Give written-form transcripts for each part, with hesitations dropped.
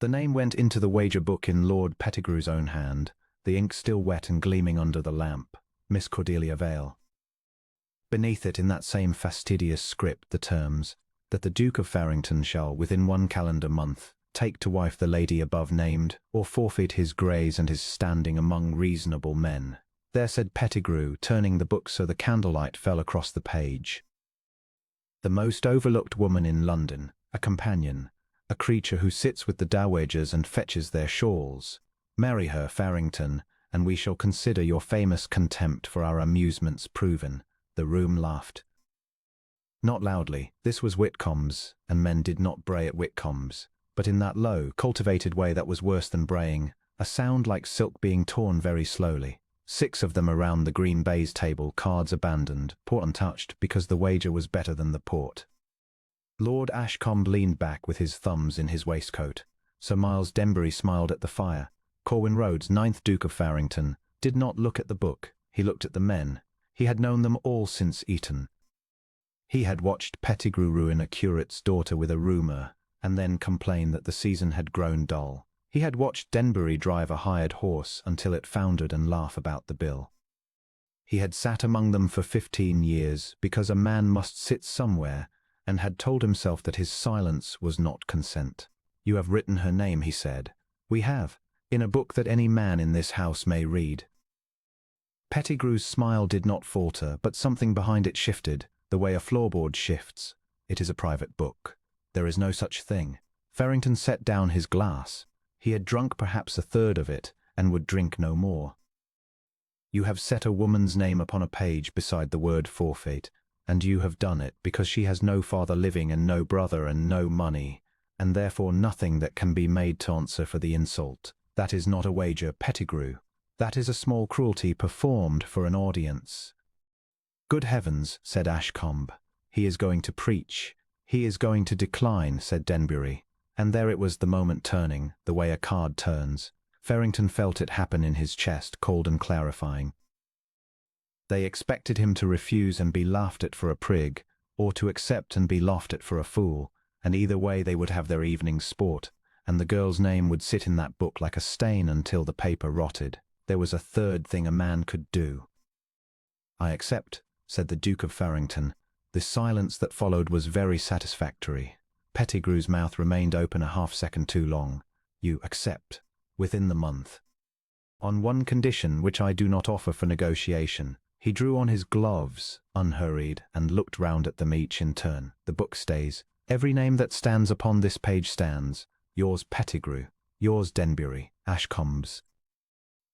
The name went into the wager book in Lord Pettigrew's own hand, the ink still wet and gleaming under the lamp. Miss Cordelia Vale. Beneath it, in that same fastidious script, the terms, that the Duke of Farrington shall, within 1 calendar month, take to wife the lady above named, or forfeit his grace and his standing among reasonable men. There said Pettigrew, turning the book so the candlelight fell across the page. The most overlooked woman in London, a companion, a creature who sits with the dowagers and fetches their shawls. Marry her, Farrington, and we shall consider your famous contempt for our amusements proven. The room laughed. Not loudly, this was Whitcomb's, and men did not bray at Whitcomb's, but in that low, cultivated way that was worse than braying, a sound like silk being torn very slowly. 6 of them around the green baize table, cards abandoned, port untouched, because the wager was better than the port. Lord Ashcombe leaned back with his thumbs in his waistcoat. Sir Miles Denbury smiled at the fire. Corwin Rhodes, 9th Duke of Farrington, did not look at the book. He looked at the men. He had known them all since Eton. He had watched Pettigrew ruin a curate's daughter with a rumour, and then complain that the season had grown dull. He had watched Denbury drive a hired horse until it foundered and laugh about the bill. He had sat among them for 15 years, because a man must sit somewhere, and had told himself that his silence was not consent. "You have written her name," he said. "We have, in a book that any man in this house may read." Pettigrew's smile did not falter, but something behind it shifted, the way a floorboard shifts. "It is a private book. There is no such thing." Farrington set down his glass. He had drunk perhaps 1/3 of it, and would drink no more. "You have set a woman's name upon a page beside the word forfeit, and you have done it because she has no father living and no brother and no money, and therefore nothing that can be made to answer for the insult. That is not a wager, Pettigrew. That is a small cruelty performed for an audience." "Good heavens," said Ashcombe. "He is going to preach. He is going to decline," said Denbury. And there it was, the moment turning, the way a card turns. Farrington felt it happen in his chest, cold and clarifying. They expected him to refuse and be laughed at for a prig, or to accept and be laughed at for a fool, and either way they would have their evening's sport, and the girl's name would sit in that book like a stain until the paper rotted. There was a third thing a man could do. "I accept," said the Duke of Farrington. The silence that followed was very satisfactory. Pettigrew's mouth remained open a half-second too long. "You accept, within the month. On one condition, which I do not offer for negotiation." He drew on his gloves, unhurried, and looked round at them each in turn. "The book stays. Every name that stands upon this page stands. Yours Pettigrew, yours Denbury, Ashcombe's.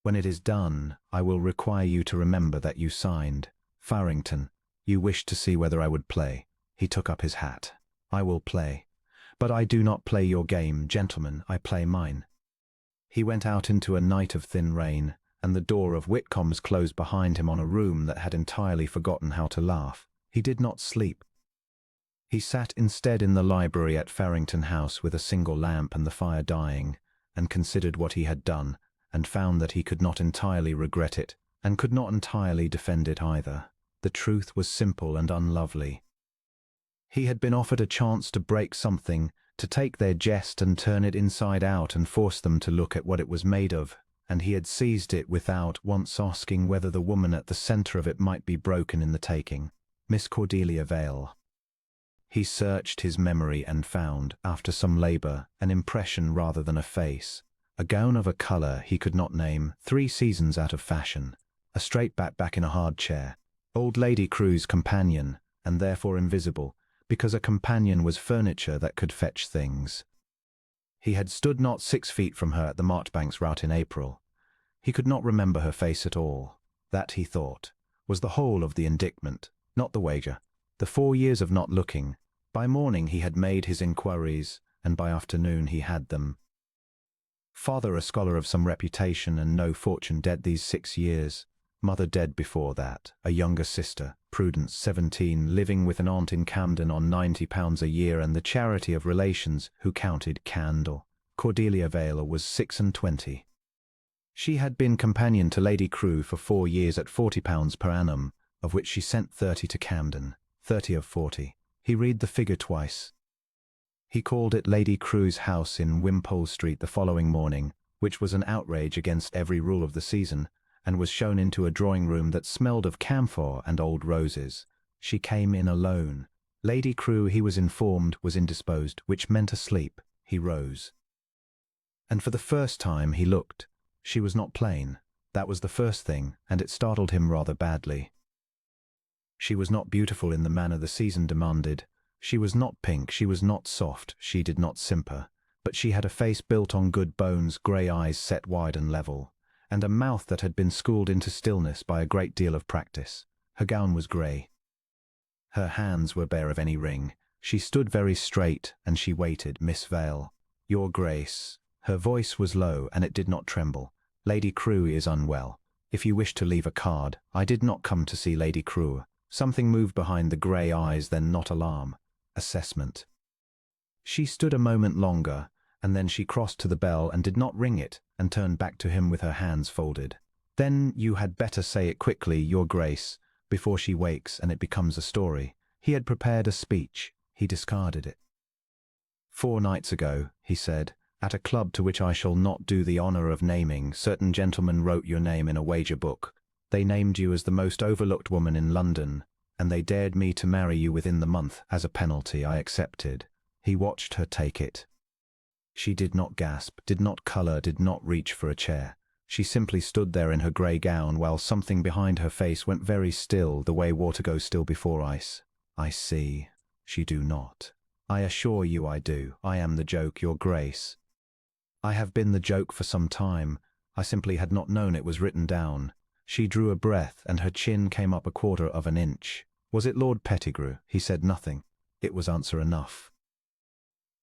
When it is done, I will require you to remember that you signed. Farrington, you wished to see whether I would play." He took up his hat. "I will play. But I do not play your game, gentlemen, I play mine." He went out into a night of thin rain, and the door of Whitcomb's closed behind him on a room that had entirely forgotten how to laugh. He did not sleep. He sat instead in the library at Farrington House with a single lamp and the fire dying, and considered what he had done, and found that he could not entirely regret it, and could not entirely defend it either. The truth was simple and unlovely. He had been offered a chance to break something, to take their jest and turn it inside out and force them to look at what it was made of, and he had seized it without once asking whether the woman at the centre of it might be broken in the taking. Miss Cordelia Vale. He searched his memory and found, after some labour, an impression rather than a face. A gown of a colour he could not name, 3 seasons out of fashion. A straight back in a hard chair. Old Lady Crewe's companion, and therefore invisible, because a companion was furniture that could fetch things. He had stood not 6 feet from her at the Marchbanks rout in April. He could not remember her face at all. That, he thought, was the whole of the indictment, not the wager. The 4 years of not looking. By morning he had made his inquiries, and by afternoon he had them. Father a scholar of some reputation and no fortune, dead these 6 years. Mother dead before that. A younger sister, Prudence, 17, living with an aunt in Camden on £90 a year and the charity of relations who counted candle. Cordelia Vale was 26. She had been companion to Lady Crewe for 4 years at £40 per annum, of which she sent 30 to Camden. 30 of 40. He read the figure twice. He called at Lady Crewe's house in Wimpole Street the following morning, which was an outrage against every rule of the season, and was shown into a drawing-room that smelled of camphor and old roses. She came in alone. Lady Crewe, he was informed, was indisposed, which meant asleep. He rose. And for the first time he looked. She was not plain. That was the first thing, and it startled him rather badly. She was not beautiful in the manner the season demanded. She was not pink, she was not soft, she did not simper. But she had a face built on good bones, grey eyes set wide and level, and a mouth that had been schooled into stillness by a great deal of practice. Her gown was grey. Her hands were bare of any ring. She stood very straight, and she waited. Miss Vale. Your Grace. Her voice was low, and it did not tremble. Lady Crewe is unwell. If you wish to leave a card. I did not come to see Lady Crewe. Something moved behind the grey eyes, then not alarm. Assessment. She stood a moment longer, and then she crossed to the bell and did not ring it, and turned back to him with her hands folded. Then you had better say it quickly, Your Grace, before she wakes and it becomes a story. He had prepared a speech. He discarded it. 4 nights ago, he said, at a club to which I shall not do the honour of naming, certain gentlemen wrote your name in a wager book. They named you as the most overlooked woman in London, and they dared me to marry you within the month. As a penalty, I accepted. He watched her take it. She did not gasp, did not colour, did not reach for a chair. She simply stood there in her grey gown, while something behind her face went very still, the way water goes still before ice. I see. She do not. I assure you I do. I am the joke, Your Grace. I have been the joke for some time. I simply had not known it was written down. She drew a breath, and her chin came up 1/4 of an inch. Was it Lord Pettigrew? He said nothing. It was answer enough.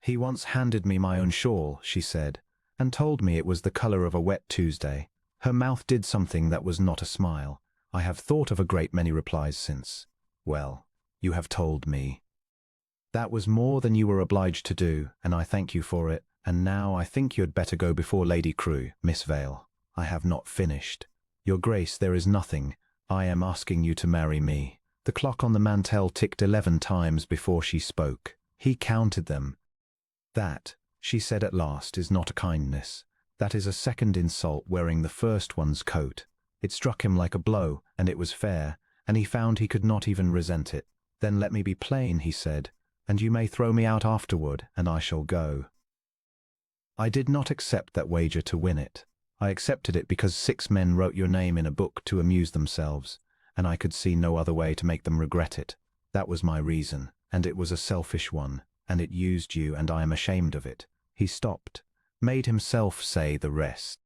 He once handed me my own shawl, she said, and told me it was the colour of a wet Tuesday. Her mouth did something that was not a smile. I have thought of a great many replies since. Well, you have told me. That was more than you were obliged to do, and I thank you for it. And now I think you had better go before Lady Crewe, Miss Vale. I have not finished. Your Grace, there is nothing. I am asking you to marry me. The clock on the mantel ticked 11 times before she spoke. He counted them. That, she said at last, is not a kindness. That is a second insult, wearing the first one's coat. It struck him like a blow, and it was fair, and he found he could not even resent it. Then let me be plain, he said, and you may throw me out afterward, and I shall go. I did not accept that wager to win it. I accepted it because 6 men wrote your name in a book to amuse themselves, and I could see no other way to make them regret it. That was my reason, and it was a selfish one, and it used you, and I am ashamed of it. He stopped, made himself say the rest.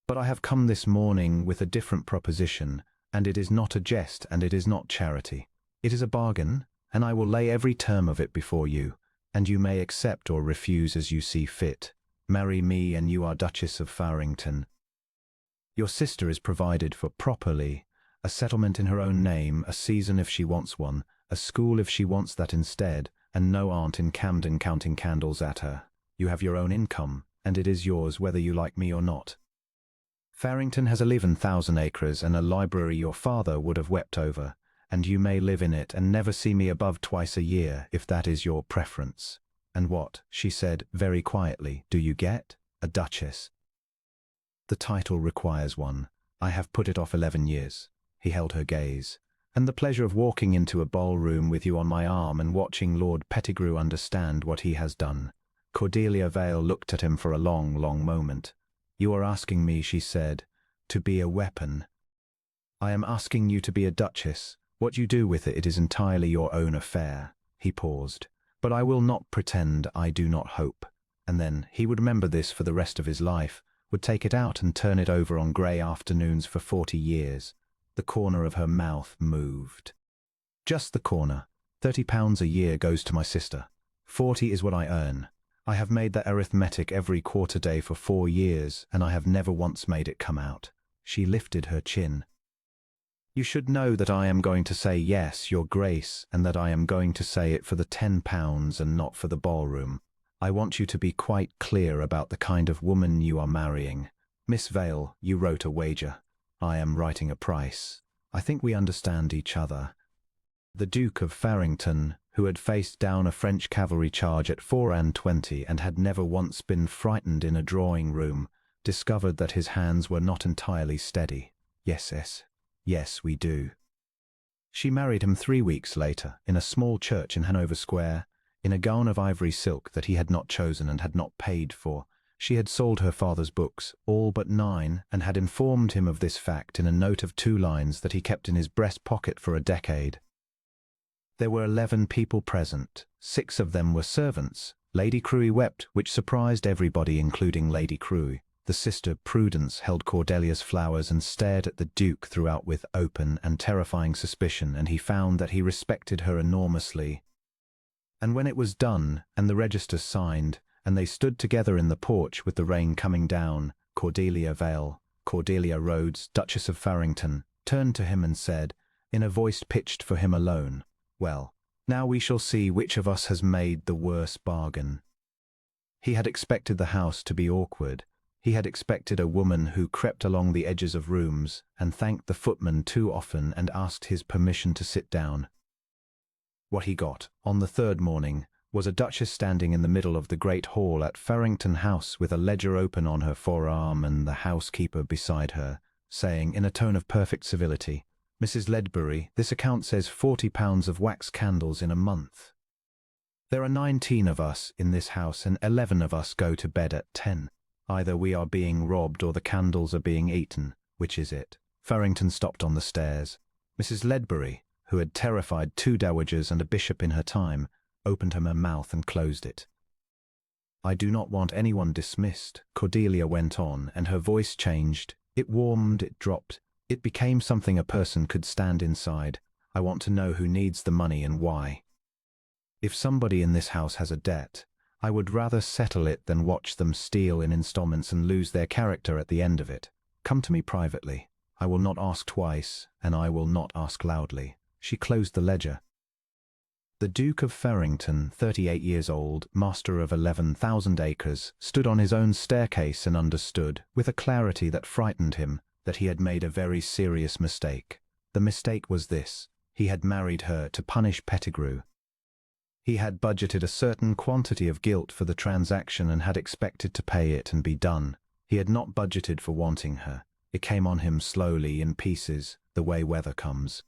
But I have come this morning with a different proposition, and it is not a jest, and it is not charity. It is a bargain, and I will lay every term of it before you, and you may accept or refuse as you see fit. Marry me, and you are Duchess of Farrington. Your sister is provided for properly, a settlement in her own name, a season if she wants one, a school if she wants that instead, and no aunt in Camden counting candles at her. You have your own income, and it is yours whether you like me or not. Farrington has 11,000 acres and a library your father would have wept over, and you may live in it and never see me above twice a year, if that is your preference. And what, she said very quietly, do you get? A duchess. The title requires one. I have put it off 11 years. He held her gaze. And the pleasure of walking into a ballroom with you on my arm and watching Lord Pettigrew understand what he has done. Cordelia Vale looked at him for a long, long moment. You are asking me, she said, to be a weapon. I am asking you to be a duchess. What you do with it is entirely your own affair. He paused. But I will not pretend I do not hope. And then he would remember this for the rest of his life, would take it out and turn it over on grey afternoons for 40 years. The corner of her mouth moved. Just the corner. £30 a year goes to my sister. 40 is what I earn. I have made that arithmetic every quarter day for 4 years, and I have never once made it come out. She lifted her chin. You should know that I am going to say yes, Your Grace, and that I am going to say it for the £10 and not for the ballroom. I want you to be quite clear about the kind of woman you are marrying. Miss Vale, you wrote a wager. I am writing a price. I think we understand each other. The Duke of Farrington, who had faced down a French cavalry charge at 4:20 and had never once been frightened in a drawing room, discovered that his hands were not entirely steady. Yes, we do. She married him 3 weeks later, in a small church in Hanover Square, in a gown of ivory silk that he had not chosen and had not paid for. She had sold her father's books, all but 9, and had informed him of this fact in a note of 2 lines that he kept in his breast pocket for a decade. There were 11 people present. 6 of them were servants. Lady Crewe wept, which surprised everybody, including Lady Crewe. The sister Prudence held Cordelia's flowers and stared at the Duke throughout with open and terrifying suspicion, and he found that he respected her enormously. And when it was done, and the register signed, and they stood together in the porch with the rain coming down, Cordelia Vale, Cordelia Rhodes, Duchess of Farrington, turned to him and said, in a voice pitched for him alone, "Well, now we shall see which of us has made the worse bargain." He had expected the house to be awkward. He had expected a woman who crept along the edges of rooms and thanked the footman too often and asked his permission to sit down. What he got, on the 3rd morning, was a duchess standing in the middle of the great hall at Farrington House with a ledger open on her forearm and the housekeeper beside her, saying in a tone of perfect civility, "Mrs. Ledbury, this account says 40 pounds of wax candles in a month. There are 19 of us in this house and 11 of us go to bed at 10. Either we are being robbed or the candles are being eaten. Which is it?" Farrington stopped on the stairs. Mrs. Ledbury, who had terrified 2 dowagers and a bishop in her time, opened her mouth and closed it. "I do not want anyone dismissed," Cordelia went on, and her voice changed. It warmed, it dropped. It became something a person could stand inside. "I want to know who needs the money and why. If somebody in this house has a debt, I would rather settle it than watch them steal in installments and lose their character at the end of it. Come to me privately. I will not ask twice, and I will not ask loudly." She closed the ledger. The Duke of Farrington, 38 years old, master of 11,000 acres, stood on his own staircase and understood, with a clarity that frightened him, that he had made a very serious mistake. The mistake was this: he had married her to punish Pettigrew. He had budgeted a certain quantity of gilt for the transaction and had expected to pay it and be done. He had not budgeted for wanting her. It came on him slowly, in pieces, the way weather comes.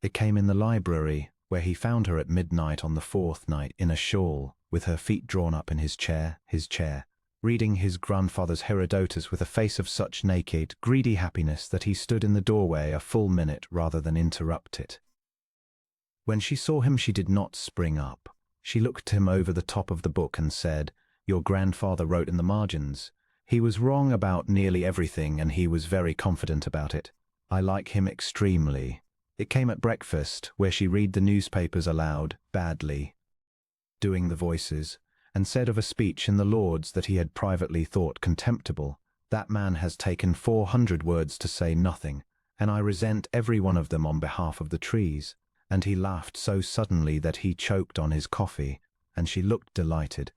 It came in the library, where he found her at midnight on the 4th night in a shawl, with her feet drawn up in his chair, reading his grandfather's Herodotus with a face of such naked, greedy happiness that he stood in the doorway a full minute rather than interrupt it. When she saw him, she did not spring up. She looked him over the top of the book and said, "Your grandfather wrote in the margins. He was wrong about nearly everything, and he was very confident about it. I like him extremely." It came at breakfast, where she read the newspapers aloud, badly, doing the voices, and said of a speech in the Lords that he had privately thought contemptible, "That man has taken 400 words to say nothing, and I resent every one of them on behalf of the trees." And he laughed so suddenly that he choked on his coffee, and she looked delighted.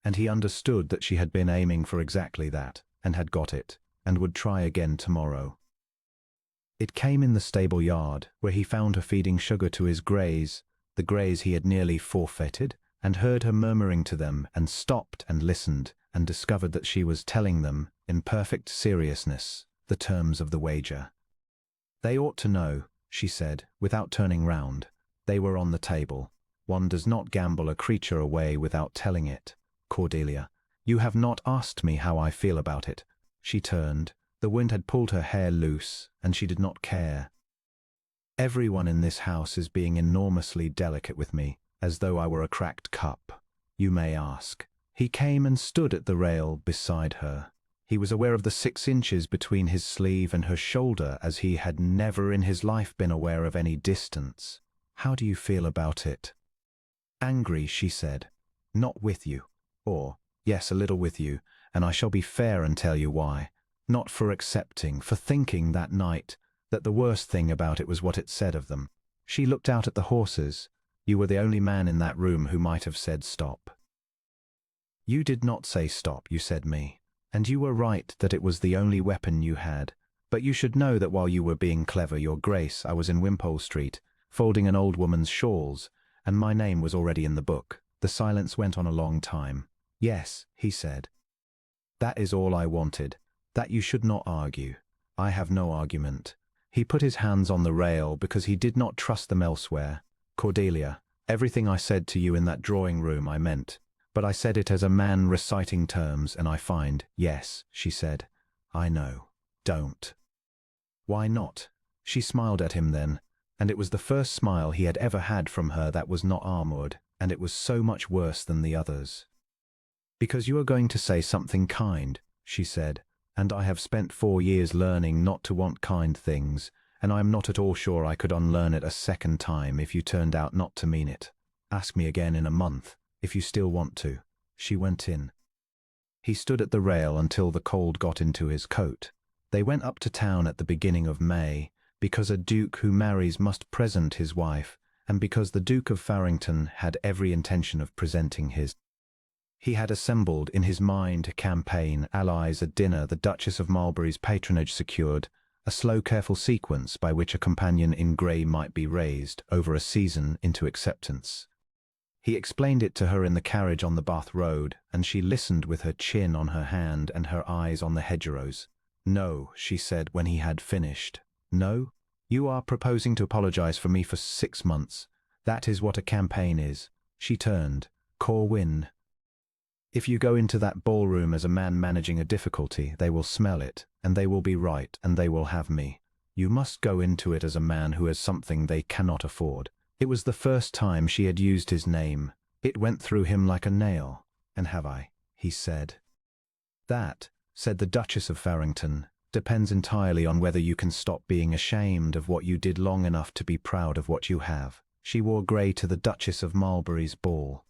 And he understood that she had been aiming for exactly that, and had got it, and would try again tomorrow. It came in the stable yard, where he found her feeding sugar to his greys, the greys he had nearly forfeited, and heard her murmuring to them, and stopped and listened, and discovered that she was telling them, in perfect seriousness, the terms of the wager. "They ought to know," she said, without turning round. They were on the table. "One does not gamble a creature away without telling it. Cordelia, you have not asked me how I feel about it." She turned. The wind had pulled her hair loose, and she did not care. "Everyone in this house is being enormously delicate with me, as though I were a cracked cup. You may ask." He came and stood at the rail beside her. He was aware of the 6 inches between his sleeve and her shoulder, as he had never in his life been aware of any distance. "How do you feel about it?" "Angry," she said. "Not with you. Or, yes, a little with you, and I shall be fair and tell you why. Not for accepting, for thinking that night that the worst thing about it was what it said of them." She looked out at the horses. "You were the only man in that room who might have said stop." "You did not say stop, you said me. And you were right that it was the only weapon you had. But you should know that while you were being clever, your grace, I was in Wimpole Street, folding an old woman's shawls, and my name was already in the book. The silence went on a long time. "Yes," he said. "That is all I wanted, that you should not argue. I have no argument." He put his hands on the rail because he did not trust them elsewhere. "Cordelia, everything I said to you in that drawing room I meant, but I said it as a man reciting terms, and I find—" "Yes," she said. "I know. Don't." "Why not?" She smiled at him then, and it was the first smile he had ever had from her that was not armored, and it was so much worse than the others. "Because you are going to say something kind," she said, "and I have spent 4 years learning not to want kind things, and I am not at all sure I could unlearn it a second time if you turned out not to mean it. Ask me again in a month, if you still want to." She went in. He stood at the rail until the cold got into his coat. They went up to town at the beginning of May, because a duke who marries must present his wife, and because the Duke of Farrington had every intention of presenting his. He had assembled in his mind a campaign, allies, a dinner, the Duchess of Marlborough's patronage secured, a slow, careful sequence by which a companion in grey might be raised, over a season, into acceptance. He explained it to her in the carriage on the Bath Road, and she listened with her chin on her hand and her eyes on the hedgerows. "No," she said when he had finished. "No? You are proposing to apologize for me for 6 months. That is what a campaign is." She turned. "Corwin, if you go into that ballroom as a man managing a difficulty, they will smell it, and they will be right, and they will have me. You must go into it as a man who has something they cannot afford." It was the first time she had used his name. It went through him like a nail. "And have I?" he said. "That," said the Duchess of Farrington, "depends entirely on whether you can stop being ashamed of what you did long enough to be proud of what you have." She wore grey to the Duchess of Marlborough's ball.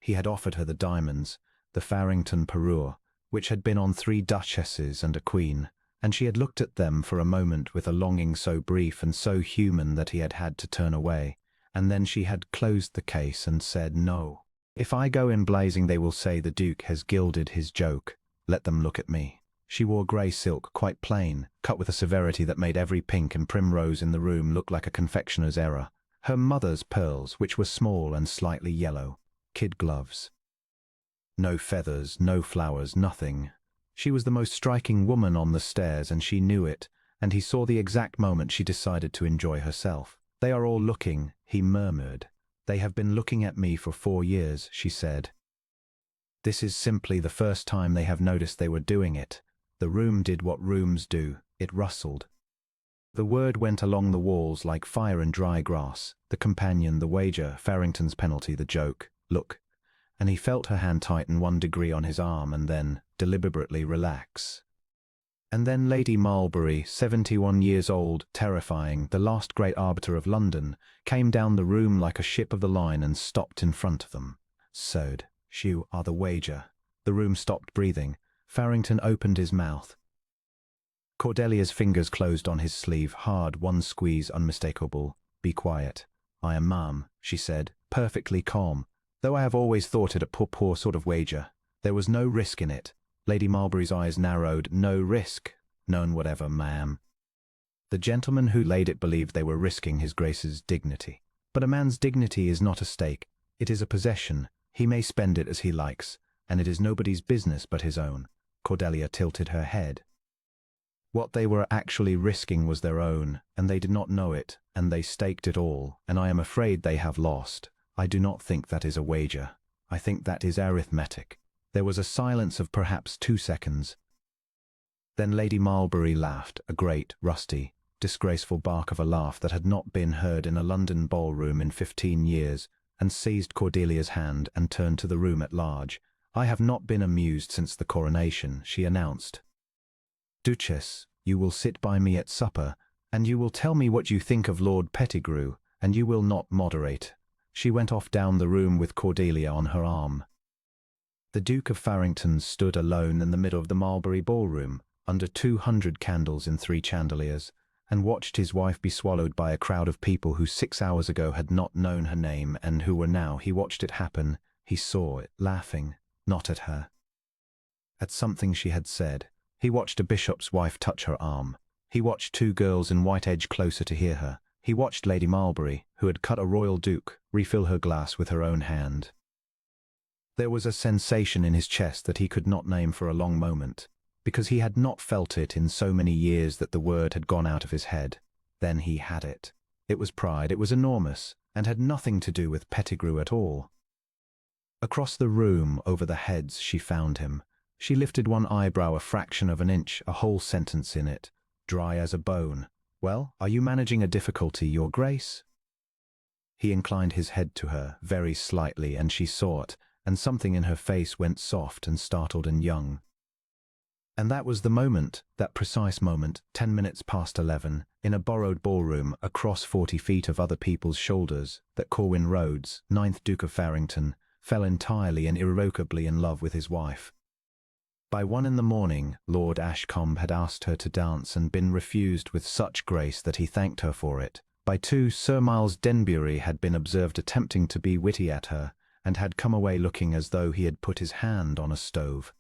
He had offered her the diamonds, the Farrington parure, which had been on 3 duchesses and a queen, and she had looked at them for a moment with a longing so brief and so human that he had had to turn away, and then she had closed the case and said, "No. If I go in blazing they will say the Duke has gilded his joke. Let them look at me." She wore grey silk, quite plain, cut with a severity that made every pink and primrose in the room look like a confectioner's error. Her mother's pearls, which were small and slightly yellow. Kid gloves. No feathers, no flowers, nothing. She was the most striking woman on the stairs, and she knew it, and he saw the exact moment she decided to enjoy herself. "They are all looking," he murmured. "They have been looking at me for 4 years," she said. "This is simply the first time they have noticed they were doing it." The room did what rooms do. It rustled. The word went along the walls like fire in dry grass. The companion, the wager, Farrington's penalty, the joke. "Look." And he felt her hand tighten 1 degree on his arm and then, deliberately, relax. And then Lady Marlborough, 71 years old, terrifying, the last great arbiter of London, came down the room like a ship of the line and stopped in front of them. "Sir, you are the wager." The room stopped breathing. Farrington opened his mouth. Cordelia's fingers closed on his sleeve, hard, one squeeze unmistakable. "Be quiet." "I am ma'am," she said, perfectly calm. "Though I have always thought it a poor sort of wager. There was no risk in it." Lady Marlborough's eyes narrowed. "No risk?" "None whatever, ma'am." The gentleman who laid it believed they were risking his Grace's dignity. But a man's dignity is not a stake. It is a possession. He may spend it as he likes, and it is nobody's business but his own. Cordelia tilted her head. What they were actually risking was their own, and they did not know it, and they staked it all, and I am afraid they have lost. I do not think that is a wager. I think that is arithmetic. There was a silence of perhaps 2 seconds. Then Lady Marlborough laughed, a great, rusty, disgraceful bark of a laugh that had not been heard in a London ballroom in 15 years, and seized Cordelia's hand and turned to the room at large. "I have not been amused since the coronation," she announced. "Duchess, you will sit by me at supper, and you will tell me what you think of Lord Pettigrew, and you will not moderate." She went off down the room with Cordelia on her arm. The Duke of Farrington stood alone in the middle of the Marlborough ballroom, under 200 candles in 3 chandeliers, and watched his wife be swallowed by a crowd of people who 6 hours ago had not known her name and who were now. He watched it happen. He saw it, laughing, not at her. At something she had said. He watched a bishop's wife touch her arm. He watched 2 girls in white edge closer to hear her. He watched Lady Marlbury, who had cut a royal duke, refill her glass with her own hand. There was a sensation in his chest that he could not name for a long moment, because he had not felt it in so many years that the word had gone out of his head. Then he had it. It was pride, it was enormous, and had nothing to do with Pettigrew at all. Across the room, over the heads, she found him. She lifted one eyebrow a fraction of an inch, a whole sentence in it, dry as a bone. "Well, are you managing a difficulty, Your Grace?" He inclined his head to her, very slightly, and she saw it, and something in her face went soft and startled and young. And that was the moment, that precise moment, 10 minutes past 11, in a borrowed ballroom, across 40 feet of other people's shoulders, that Corwin Rhodes, 9th Duke of Farrington, fell entirely and irrevocably in love with his wife. By 1 in the morning, Lord Ashcombe had asked her to dance and been refused with such grace that he thanked her for it. By 2, Sir Miles Denbury had been observed attempting to be witty at her, and had come away looking as though he had put his hand on a stove.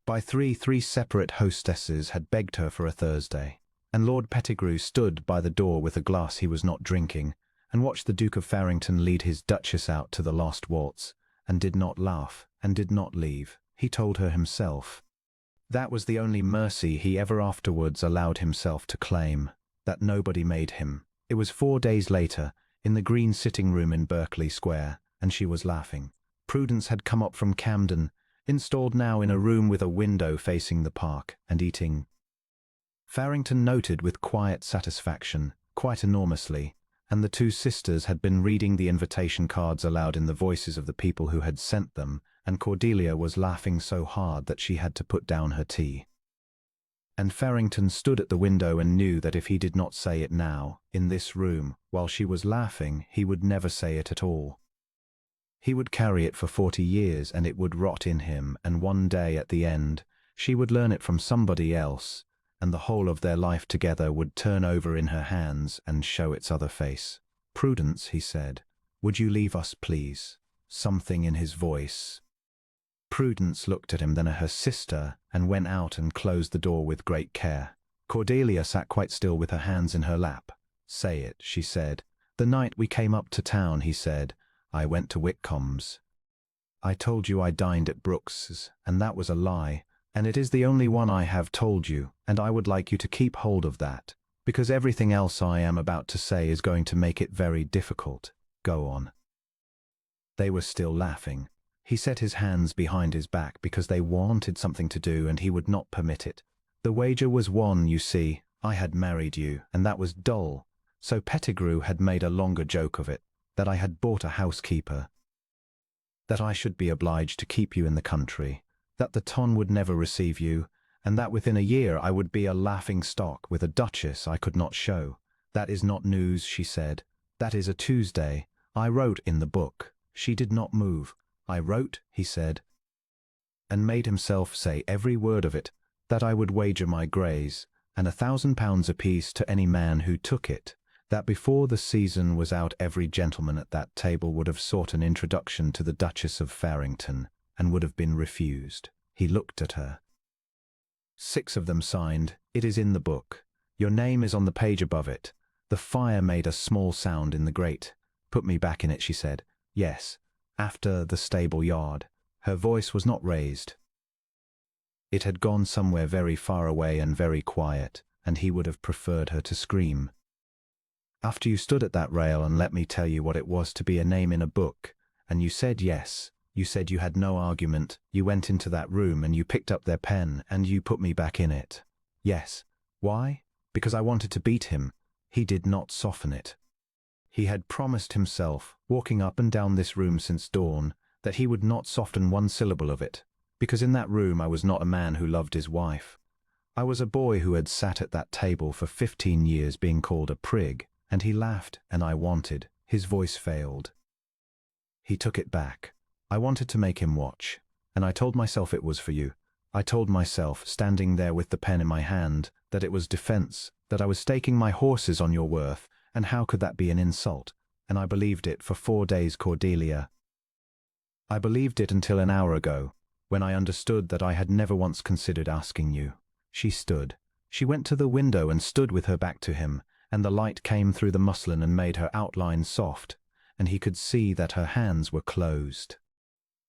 By 3, 3 separate hostesses had begged her for a Thursday, and Lord Pettigrew stood by the door with a glass he was not drinking, and watched the Duke of Farrington lead his Duchess out to the last waltz, and did not laugh, and did not leave. He told her himself. That was the only mercy he ever afterwards allowed himself to claim, that nobody made him. It was 4 days later, in the green sitting room in Berkeley Square, and she was laughing. Prudence had come up from Camden, installed now in a room with a window facing the park, and eating. Farrington noted with quiet satisfaction, quite enormously, and the 2 sisters had been reading the invitation cards aloud in the voices of the people who had sent them, and Cordelia was laughing so hard that she had to put down her tea. And Farrington stood at the window and knew that if he did not say it now, in this room, while she was laughing, he would never say it at all. He would carry it for 40 years, and it would rot in him, and one day at the end, she would learn it from somebody else, and the whole of their life together would turn over in her hands and show its other face. "Prudence," he said, "would you leave us, please?" Something in his voice. Prudence looked at him, then at her sister, and went out and closed the door with great care. Cordelia sat quite still with her hands in her lap. "Say it," she said. "The night we came up to town," he said, "I went to Whitcomb's. I told you I dined at Brooks's, and that was a lie, and it is the only one I have told you, and I would like you to keep hold of that, because everything else I am about to say is going to make it very difficult. Go on." They were still laughing. He set his hands behind his back because they wanted something to do, and he would not permit it. "The wager was won, you see. I had married you, and that was dull. So Pettigrew had made a longer joke of it, that I had bought a housekeeper, that I should be obliged to keep you in the country, that the ton would never receive you, and that within a year I would be a laughing stock with a duchess I could not show. That is not news," she said. "That is a Tuesday. I wrote in the book." She did not move. "I wrote," he said, and made himself say every word of it, "that I would wager my greys, and £1,000 apiece to any man who took it, that before the season was out every gentleman at that table would have sought an introduction to the Duchess of Farrington, and would have been refused." He looked at her. "6 of them signed. It is in the book. Your name is on the page above it." The fire made a small sound in the grate. "Put me back in it," she said. "Yes, after the stable yard." Her voice was not raised. It had gone somewhere very far away and very quiet, and he would have preferred her to scream. "After you stood at that rail and let me tell you what it was to be a name in a book, and you said yes, you said you had no argument, you went into that room and you picked up their pen and you put me back in it." "Yes. Why? Because I wanted to beat him." He did not soften it. He had promised himself, walking up and down this room since dawn, that he would not soften one syllable of it, because in that room I was not a man who loved his wife. I was a boy who had sat at that table for 15 years being called a prig, and he laughed, and I wanted. His voice failed. He took it back. "I wanted to make him watch, and I told myself it was for you. I told myself, standing there with the pen in my hand, that it was defense, that I was staking my horses on your worth, and how could that be an insult? And I believed it for 4 days, Cordelia. I believed it until an hour ago, when I understood that I had never once considered asking you." She stood. She went to the window and stood with her back to him, and the light came through the muslin and made her outline soft, and he could see that her hands were closed.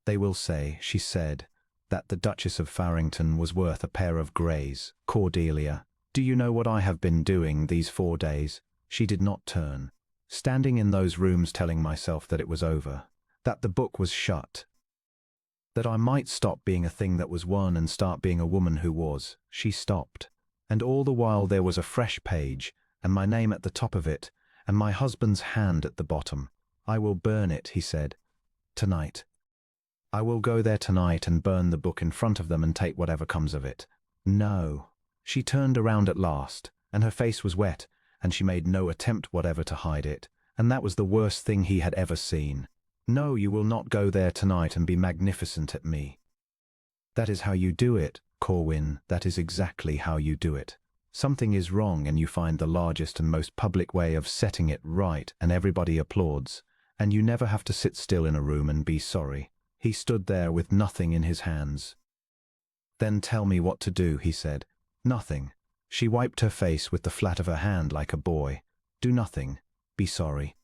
"They will say," she said, "that the Duchess of Farrington was worth a pair of greys. Cordelia, do you know what I have been doing these 4 days?" She did not turn. "Standing in those rooms telling myself that it was over, that the book was shut, that I might stop being a thing that was won and start being a woman who was." She stopped. "And all the while there was a fresh page, and my name at the top of it, and my husband's hand at the bottom. I will burn it," he said, "tonight. I will go there tonight and burn the book in front of them and take whatever comes of it." "No." She turned around at last, and her face was wet, and she made no attempt whatever to hide it, and that was the worst thing he had ever seen. "No, you will not go there tonight and be magnificent at me. That is how you do it, Corwin, that is exactly how you do it. Something is wrong and you find the largest and most public way of setting it right, and everybody applauds, and you never have to sit still in a room and be sorry." He stood there with nothing in his hands. "Then tell me what to do," he said. "Nothing." She wiped her face with the flat of her hand like a boy. "Do nothing. Be sorry.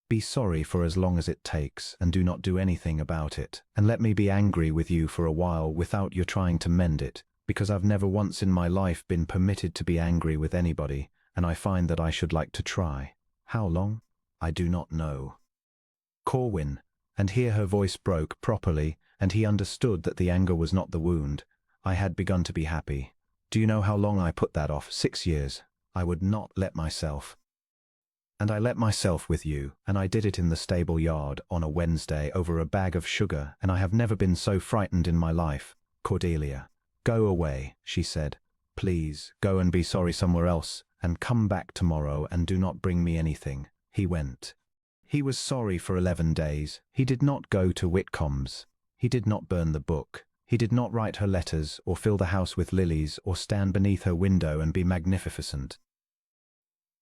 Be sorry for as long as it takes, and do not do anything about it, and let me be angry with you for a while without your trying to mend it, because I've never once in my life been permitted to be angry with anybody, and I find that I should like to try. How long? I do not know. Corwin," and here her voice broke properly, and he understood that the anger was not the wound. "I had begun to be happy. Do you know how long I put that off? 6 years. I would not let myself. And I let myself with you, and I did it in the stable yard on a Wednesday over a bag of sugar, and I have never been so frightened in my life. Cordelia, go away," she said. "Please, go and be sorry somewhere else, and come back tomorrow and do not bring me anything." He went. He was sorry for 11 days. He did not go to Whitcomb's. He did not burn the book. He did not write her letters, or fill the house with lilies, or stand beneath her window and be magnificent.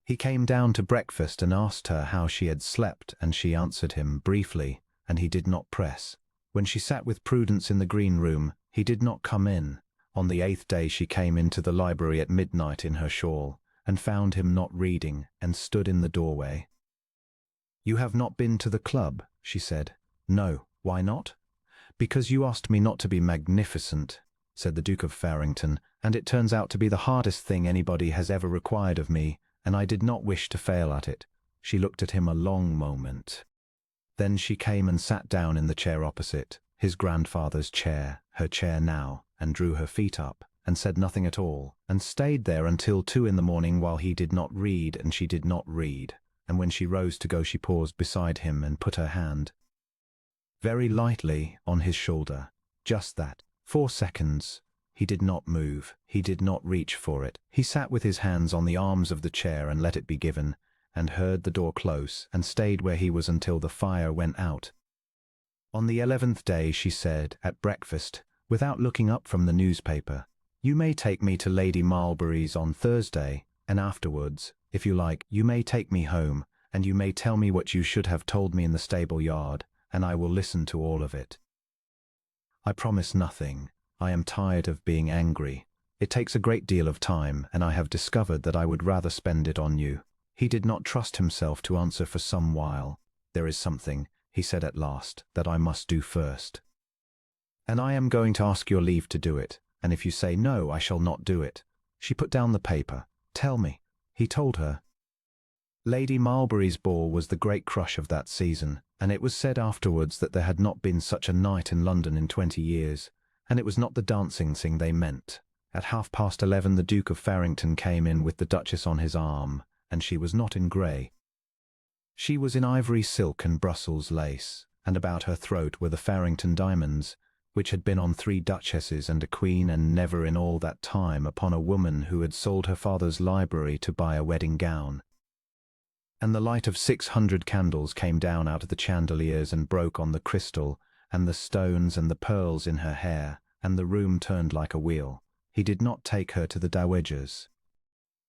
He came down to breakfast and asked her how she had slept, and she answered him briefly, and he did not press. When she sat with Prudence in the green room, he did not come in. On the 8th day she came into the library at midnight in her shawl, and found him not reading, and stood in the doorway. "You have not been to the club?" she said. "No. Why not?" "Because you asked me not to be magnificent," said the Duke of Farrington, "and it turns out to be the hardest thing anybody has ever required of me, and I did not wish to fail at it." She looked at him a long moment. Then she came and sat down in the chair opposite, his grandfather's chair, her chair now, and drew her feet up, and said nothing at all, and stayed there until 2 in the morning while he did not read and she did not read, and when she rose to go she paused beside him and put her hand very lightly on his shoulder. Just that. 4 seconds. He did not move. He did not reach for it. He sat with his hands on the arms of the chair and let it be given, and heard the door close, and stayed where he was until the fire went out. On the 11th day she said, at breakfast, without looking up from the newspaper, "You may take me to Lady Marlborough's on Thursday, and afterwards, if you like, you may take me home, and you may tell me what you should have told me in the stable yard, and I will listen to all of it. I promise nothing. I am tired of being angry. It takes a great deal of time, and I have discovered that I would rather spend it on you." He did not trust himself to answer for some while. "There is something," he said at last, "that I must do first. And I am going to ask your leave to do it, and if you say no, I shall not do it." She put down the paper. "Tell me." He told her. Lady Marlborough's ball was the great crush of that season, and it was said afterwards that there had not been such a night in London in 20 years, and it was not the dancing thing they meant. At 11:30 the Duke of Farrington came in with the Duchess on his arm, and she was not in grey. She was in ivory silk and Brussels lace, and about her throat were the Farrington diamonds, which had been on 3 duchesses and a queen, and never in all that time upon a woman who had sold her father's library to buy a wedding gown. And the light of 600 candles came down out of the chandeliers and broke on the crystal, and the stones and the pearls in her hair, and the room turned like a wheel. He did not take her to the dowager's.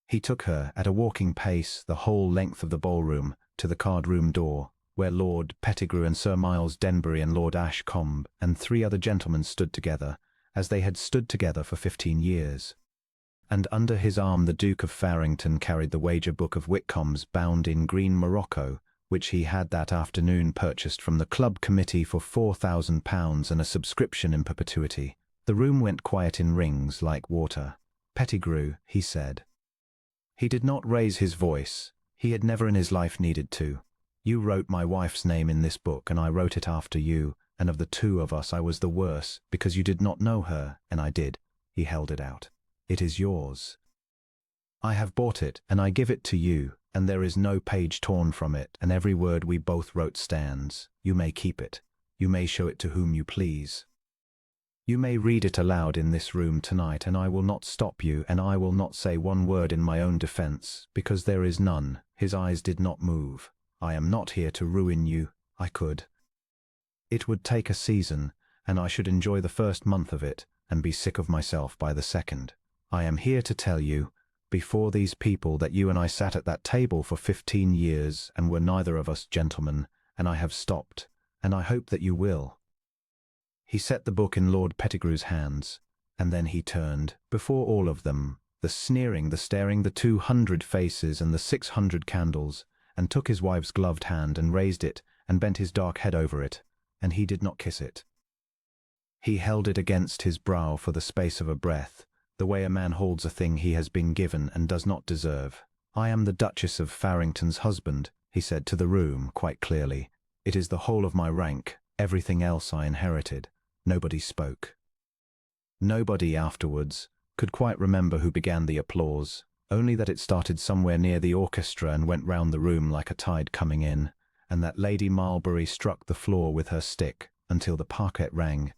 He took her, at a walking pace, the whole length of the ballroom, to the card-room door, where Lord Pettigrew and Sir Miles Denbury and Lord Ashcombe and 3 other gentlemen stood together, as they had stood together for 15 years. and under his arm the Duke of Farrington carried the wager book of Whitcomb's bound in green morocco, which he had that afternoon purchased from the club committee for £4,000 and a subscription in perpetuity. The room went quiet in rings like water. "Pettigrew," he said. He did not raise his voice. He had never in his life needed to. "You wrote my wife's name in this book, and I wrote it after you, and of the two of us I was the worse, because you did not know her, and I did." He held it out. "It is yours. I have bought it, and I give it to you, and there is no page torn from it, and every word we both wrote stands. You may keep it. You may show it to whom you please. You may read it aloud in this room tonight, and I will not stop you, and I will not say one word in my own defense, because there is none." His eyes did not move. "I am not here to ruin you. I could. It would take a season, and I should enjoy the first month of it, and be sick of myself by the second. I am here to tell you, before these people, that you and I sat at that table for 15 years, and were neither of us gentlemen, and I have stopped, and I hope that you will." He set the book in Lord Pettigrew's hands, and then he turned, before all of them, the sneering, the staring, the 200 faces and the 600 candles, and took his wife's gloved hand and raised it and bent his dark head over it, and he did not kiss it. He held it against his brow for the space of a breath, the way a man holds a thing he has been given and does not deserve. "I am the Duchess of Farrington's husband," he said to the room quite clearly. "It is the whole of my rank, everything else I inherited." Nobody spoke. Nobody afterwards could quite remember who began the applause, only that it started somewhere near the orchestra and went round the room like a tide coming in, and that Lady Marlbury struck the floor with her stick until the parquet rang.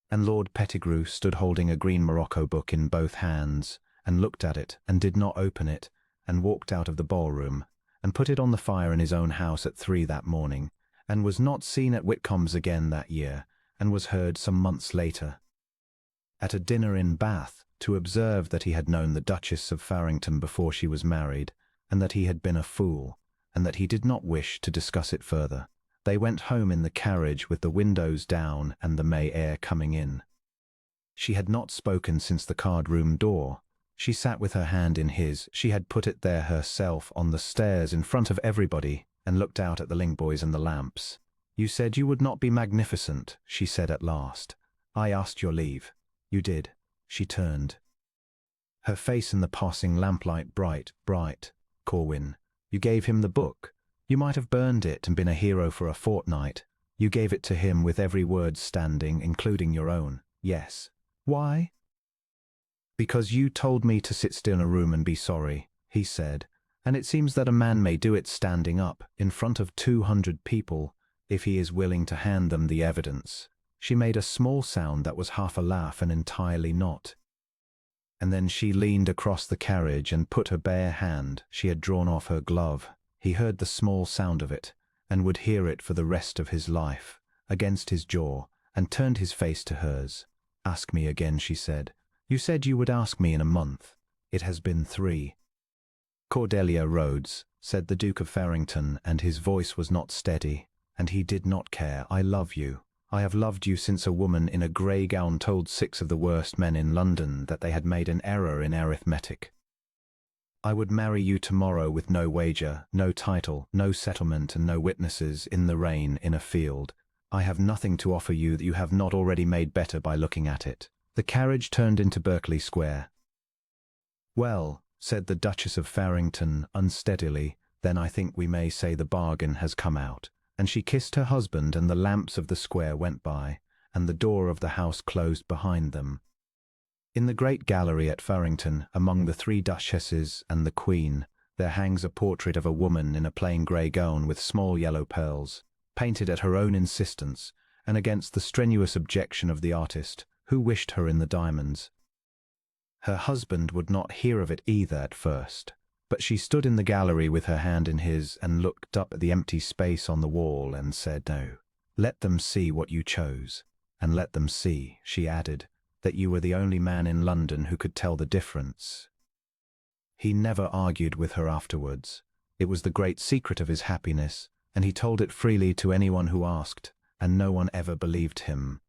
And Lord Pettigrew stood holding a green morocco book in both hands, and looked at it, and did not open it, and walked out of the ballroom, and put it on the fire in his own house at 3 that morning, and was not seen at Whitcomb's again that year, and was heard some months later, at a dinner in Bath, to observe that he had known the Duchess of Farrington before she was married, and that he had been a fool, and that he did not wish to discuss it further. They went home in the carriage with the windows down and the May air coming in. She had not spoken since the card-room door. She sat with her hand in his. She had put it there herself on the stairs in front of everybody, and looked out at the link boys and the lamps. "You said you would not be magnificent," she said at last. "I asked your leave." "You did." She turned, her face in the passing lamplight bright. "Corwin, you gave him the book. You might have burned it and been a hero for a fortnight. You gave it to him with every word standing, including your own." "Yes." "Why?" "Because you told me to sit still in a room and be sorry," he said, "and it seems that a man may do it standing up, in front of 200 people, if he is willing to hand them the evidence." She made a small sound that was half a laugh and entirely not. And then she leaned across the carriage and put her bare hand, she had drawn off her glove. He heard the small sound of it, and would hear it for the rest of his life, against his jaw, and turned his face to hers. "Ask me again," she said. "You said you would ask me in a month. It has been 3. "Cordelia Rhodes," said the Duke of Farrington, and his voice was not steady, and he did not care. "I love you. I have loved you since a woman in a grey gown told 6 of the worst men in London that they had made an error in arithmetic. I would marry you tomorrow with no wager, no title, no settlement, and no witnesses, in the rain, in a field. I have nothing to offer you that you have not already made better by looking at it." The carriage turned into Berkeley Square. "Well," said the Duchess of Farrington unsteadily, "then I think we may say the bargain has come out." And she kissed her husband, and the lamps of the square went by, and the door of the house closed behind them. In the great gallery at Farrington, among the 3 duchesses and the Queen, there hangs a portrait of a woman in a plain grey gown with small yellow pearls, painted at her own insistence, and against the strenuous objection of the artist, who wished her in the diamonds. Her husband would not hear of it either at first, but she stood in the gallery with her hand in his and looked up at the empty space on the wall and said, "No, let them see what you chose, and let them see," she added, "that you were the only man in London who could tell the difference." He never argued with her afterwards. It was the great secret of his happiness, and he told it freely to anyone who asked, and no one ever believed him.